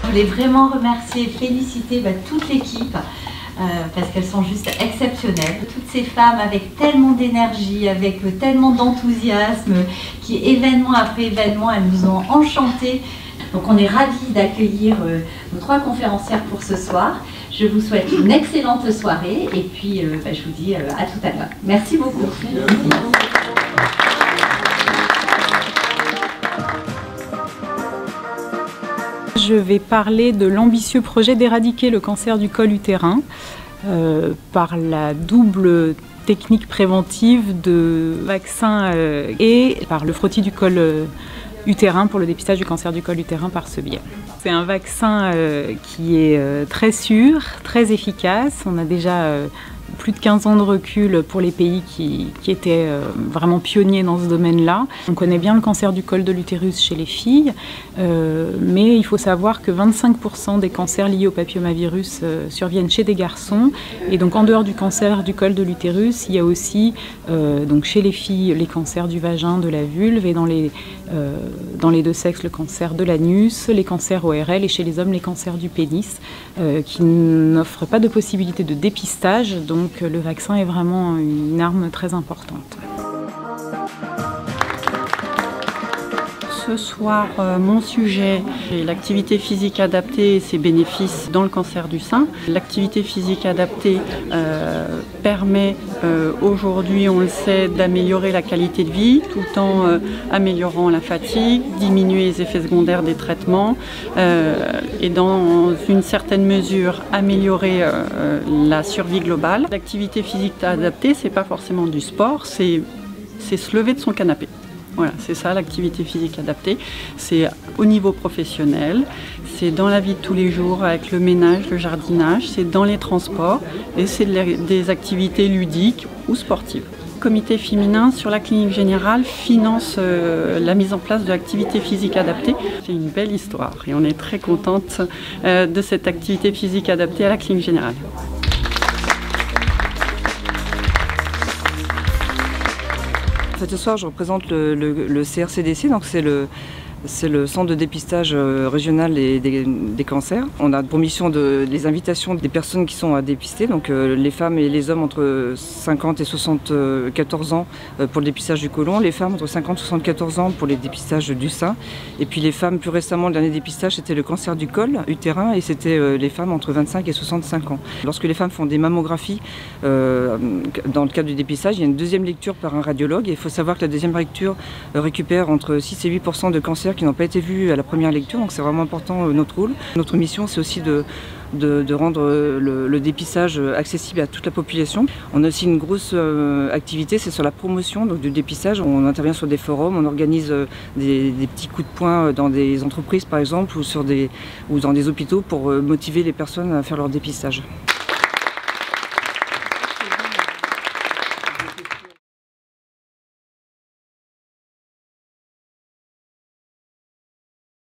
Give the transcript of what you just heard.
Je voulais vraiment remercier et féliciter toute l'équipe parce qu'elles sont juste exceptionnelles. Toutes ces femmes avec tellement d'énergie, avec tellement d'enthousiasme, qui événement après événement, elles nous ont enchantés. Donc on est ravis d'accueillir nos 3 conférencières pour ce soir. Je vous souhaite une excellente soirée et puis je vous dis à tout à l'heure. Merci beaucoup. Je vais parler de l'ambitieux projet d'éradiquer le cancer du col utérin par la double technique préventive de vaccin et par le frottis du col utérin pour le dépistage du cancer du col utérin par ce biais. C'est un vaccin qui est très sûr, très efficace. On a déjà plus de 15 ans de recul pour les pays qui étaient vraiment pionniers dans ce domaine-là. On connaît bien le cancer du col de l'utérus chez les filles, mais il faut savoir que 25% des cancers liés au papillomavirus surviennent chez des garçons. Et donc en dehors du cancer du col de l'utérus, il y a aussi donc chez les filles les cancers du vagin, de la vulve, et dans les deux sexes le cancer de l'anus, les cancers ORL, et chez les hommes les cancers du pénis, qui n'offrent pas de possibilité de dépistage. Donc le vaccin est vraiment une arme très importante. Ce soir, mon sujet est l'activité physique adaptée et ses bénéfices dans le cancer du sein. L'activité physique adaptée permet aujourd'hui, on le sait, d'améliorer la qualité de vie tout en améliorant la fatigue, diminuer les effets secondaires des traitements et dans une certaine mesure améliorer la survie globale. L'activité physique adaptée, c'est pas forcément du sport, c'est se lever de son canapé. Voilà, c'est ça l'activité physique adaptée. C'est au niveau professionnel, c'est dans la vie de tous les jours avec le ménage, le jardinage, c'est dans les transports et c'est des activités ludiques ou sportives. Le comité féminin sur la clinique générale finance la mise en place de l'activité physique adaptée. C'est une belle histoire et on est très contente de cette activité physique adaptée à la clinique générale. Ce soir, je représente le CRCDC, donc c'est le centre de dépistage régional des cancers. On a pour mission les invitations des personnes qui sont à dépister, donc les femmes et les hommes entre 50 et 74 ans pour le dépistage du côlon, les femmes entre 50 et 74 ans pour les dépistages du sein, et puis les femmes plus récemment, le dernier dépistage c'était le cancer du col utérin et c'était les femmes entre 25 et 65 ans. Lorsque les femmes font des mammographies, dans le cadre du dépistage, il y a une deuxième lecture par un radiologue et il faut savoir que la deuxième lecture récupère entre 6 et 8% de cancers qui n'ont pas été vus à la première lecture, donc c'est vraiment important notre rôle. Notre mission, c'est aussi de rendre le dépistage accessible à toute la population. On a aussi une grosse activité, c'est sur la promotion du dépistage. On intervient sur des forums, on organise des petits coups de poing dans des entreprises par exemple ou dans des hôpitaux pour motiver les personnes à faire leur dépistage.